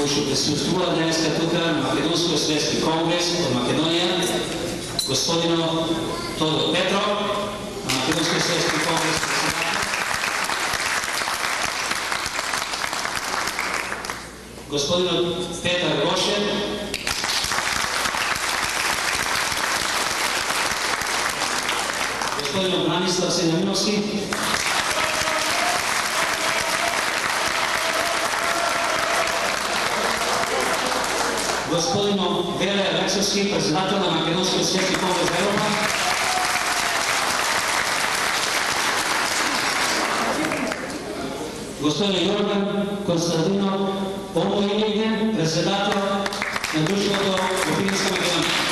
кои што присуствува денеска тука на Македонско-светски конгрес од Македонија, господино Тодор Петров, на Македонско-светски конгрес господинот Петар Гошев, господинот Бранислав Сенаминовски, господинот Веле Алексовски, председател на Македонско-светски конгрес Европа, господин Јордан Константинов Омојлиген, председател на Друштвото Опинска Македонија.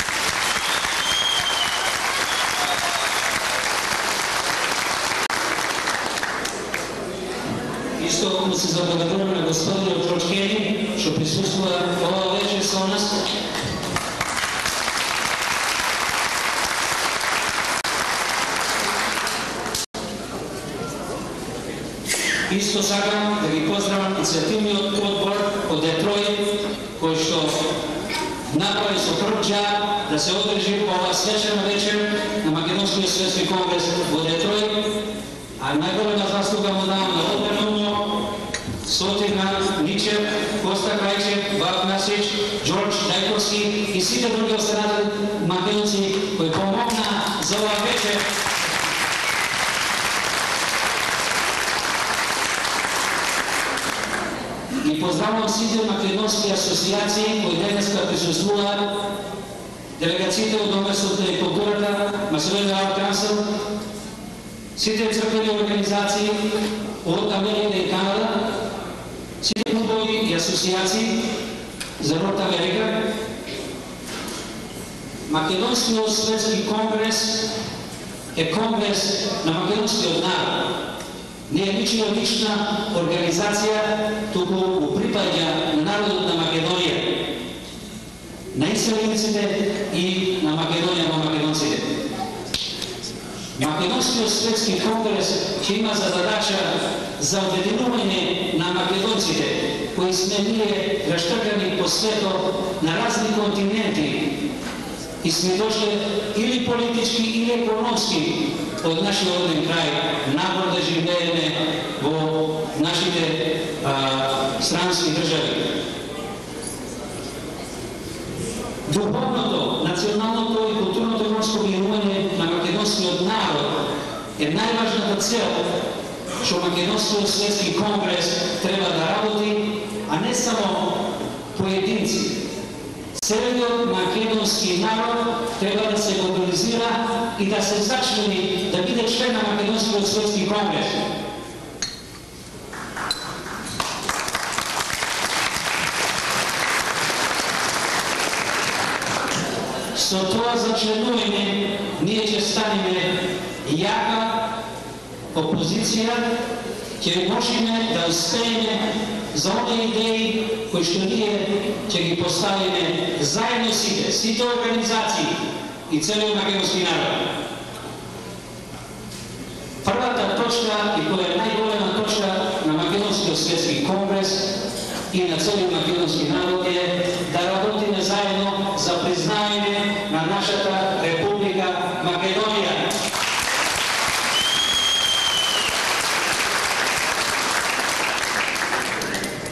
Исто му се заблагодаруваме на господинот Џорџ Кели, што присуствува ова вечер со нас. Исто сакам да ги поздравам иницијативниот одбор од Детројт, кој што направи со првџа да се одржи ова свечена вечер на Македонскиот светски конгрес во Детројт, а најголема заслуга му давам на Одберновно, Сотина, Ничев, Коста Крајчев, Вак Насич, Џорџ Дајковски и сите други останати македонци кои помогна за ова вечер. И поздравувам сите македонски асоциации кои денеска присуствуваат, делегациите од Доместото и културата, Macedonian Art Council, сите црквени организации од Америка и Канада, сите клубови и асоциации за Норт Америка. Македонскиот светски конгрес е конгрес на македонскиот народ. Не е лична организација, туку го припаѓа на народот на Македонија, на иселениците и на Македонија во македонците. Македонскиот светски конгрес ќе има задача за обединување на македонците, кои сме ние раштркани по светот на разни континенти и сме дошли или политички или економски од нашиот роден крај, напор да живееме во нашите странски држави. Духовното, националното и културното морско обединување на македонскиот народ е најважната цел што Македонскиот светски конгрес треба да работи, а не само поединци. Целиот македонски народ треба да се мобилизира и да се зачлени да биде член на Македонскиот светски конгрес. Со тоа зачленување ние ќе станеме јака опозиција, ќе можеме да успееме за оние идеи кои што ние ќе ги поставиме заедно сите организации и целиот македонски народ. Првата точка и која е најголема точка на Македонскиот светски конгрес и на целиот македонски народ е да работиме заедно за признавање на нашата Република Македонија.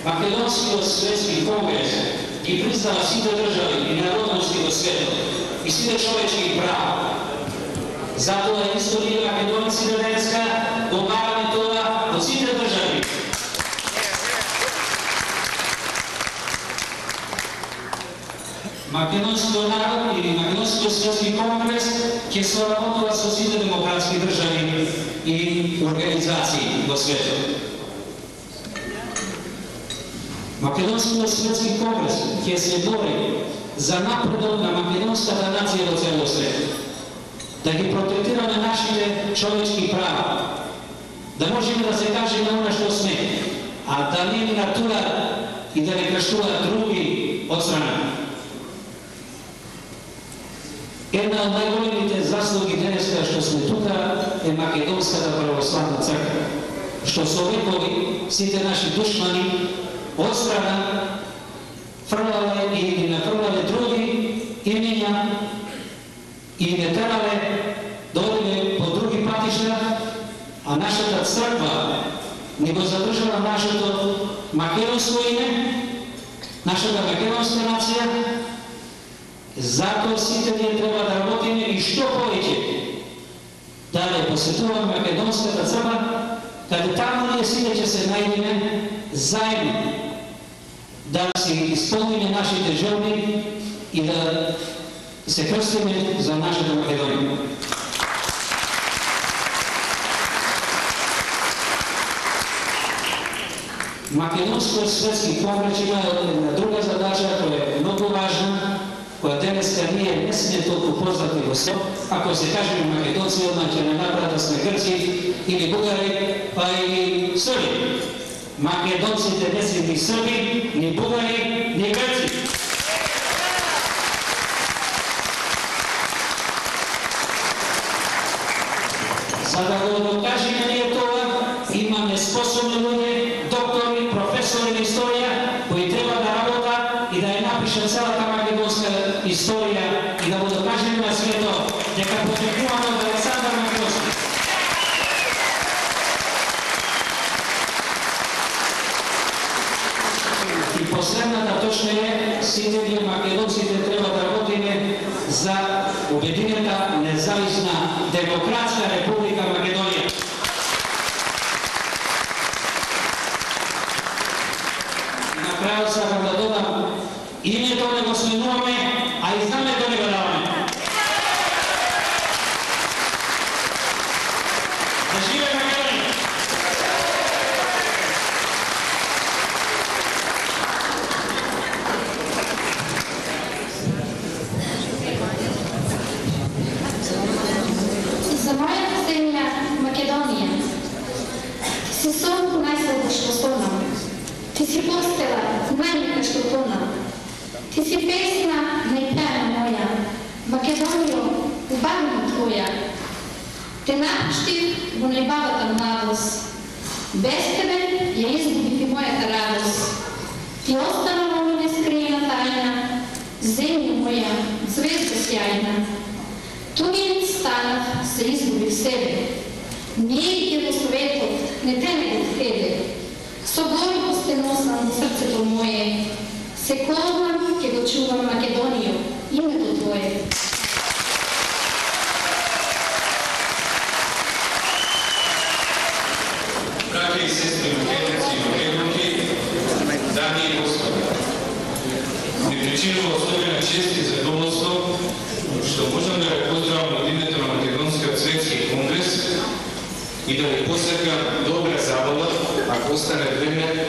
Македонскиот светски конгрес ги признава сите држави и народности во светот и сите човечки права. Затоа исто ние македонците денеска помагаме тоа во сите држави. Македонскиот народ или Македонскиот светски конгрес ќе соработува со сите демократски држави и организации во светот. Македонскиот светски конгрес ќе се бори за напредок на македонската нација во целиот свет. Да ги протектираме нашите човечки права. Да можеме да се кажеме она што сме, а да не ни натурат и да не крштуваат други од страна. Една од најголемите заслуги денеска што сме тука е Македонската православна црква, што со векови сите наши душмани од страна фрлале или нафрлале други имења и не терале да одиме по други патишта, а нашата црква ни го задржала нашето македонско име, нашата македонска нација. Затоа сите ние треба да работиме и што повеќе да ја посетуваме македонската црква, каде таму ние сите ќе се најдеме заедно, да си исполниме нашите желби и да се крстиме за нашата Македонија. Македонскиот светски конгрес има една друга задача која е многу важна, која денеска ние не сме толку познати во свет. Ако се кажеме македонци, одма ќе не направат да сме грци или бугари, па и срби. Македонците не се ни срби, ни бугари, ни грци. За да го докажеме ние това, имаме способни луѓе, доктори, професори на историја, кои треба да работат и да ја напишат целата македонска историја и да го докажеме на светот дека потекуваме од Александар Македонски. И последната точка е, сите ние македонците треба да работиме за обединета независна демократска република Македонија. На крајот сакам да додам, името не го сменуваме, а и знамето не го даваме. Да живее Македонија! За мојата земја Македонија, ти си сон најслабо што спомнам. Ти си постела најмека што тонам. Ти си песна најпеана моја, Македонијо, убавина твоја. Те напуштив во најбавата младост. Без тебе ја изгубив и мојата радост. Ти остана во мене скриена тајна, земја моја, звезда сјајна. Тугин станав, се изгубив себе. Нигде во светот не те него тебе. Со гордост те носам во срцето мое. Се колвам, ќе го чувам Македонијо, името твое. Браќа и сестри, македонци и македонки, дами и господа, ми причинува особена чест и задоволство што можам да ве поздравам од името на Македонскиот светски конгрес и да ви посакам добра забава, ако остане време,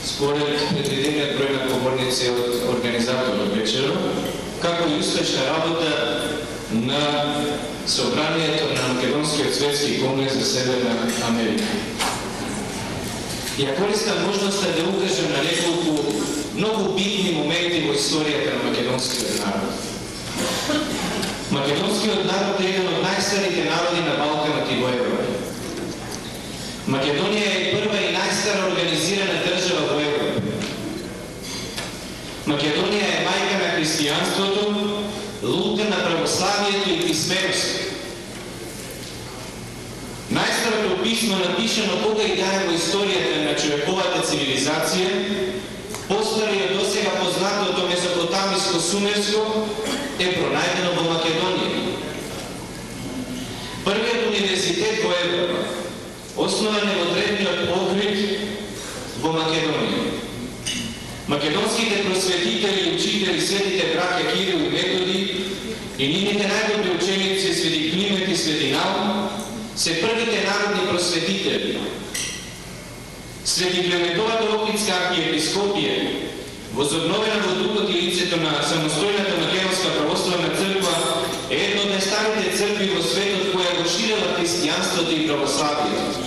според предвидениот број на поборници од организаторот вечерот, како и успешна работа на собранието на Македонскиот светски конгрес за Северна Америка. Ја користам можноста да укажам на неколку многу битни моменти во историјата на македонскиот народ. Македонскиот народ е еден од најстарите народи на Балканот и во Европа. Македонија е прва и најстара организирана држава во Европа. Македонија е мајка на христијанството, лука на православието и писменост. Најстарото писмо напишано кога и да е во историјата на човековата цивилизација, постариот досега познатото месопотамиско сумерско, е пронајдено во Македонија. Првиот универзитет во Европа, основан е во древниот Охрид во Македонија. Македонските просветители и учители, светите браќа Кирил и Методи и нивните најдобри ученици, свети Климент и свети Наум, се првите народни просветители. Свети Клементовата Охридска архиепископија, возобновена во духот и лицето на самостојната македонска православна црква, е една од најстарите цркви во светот која го ширела христијанството и православието.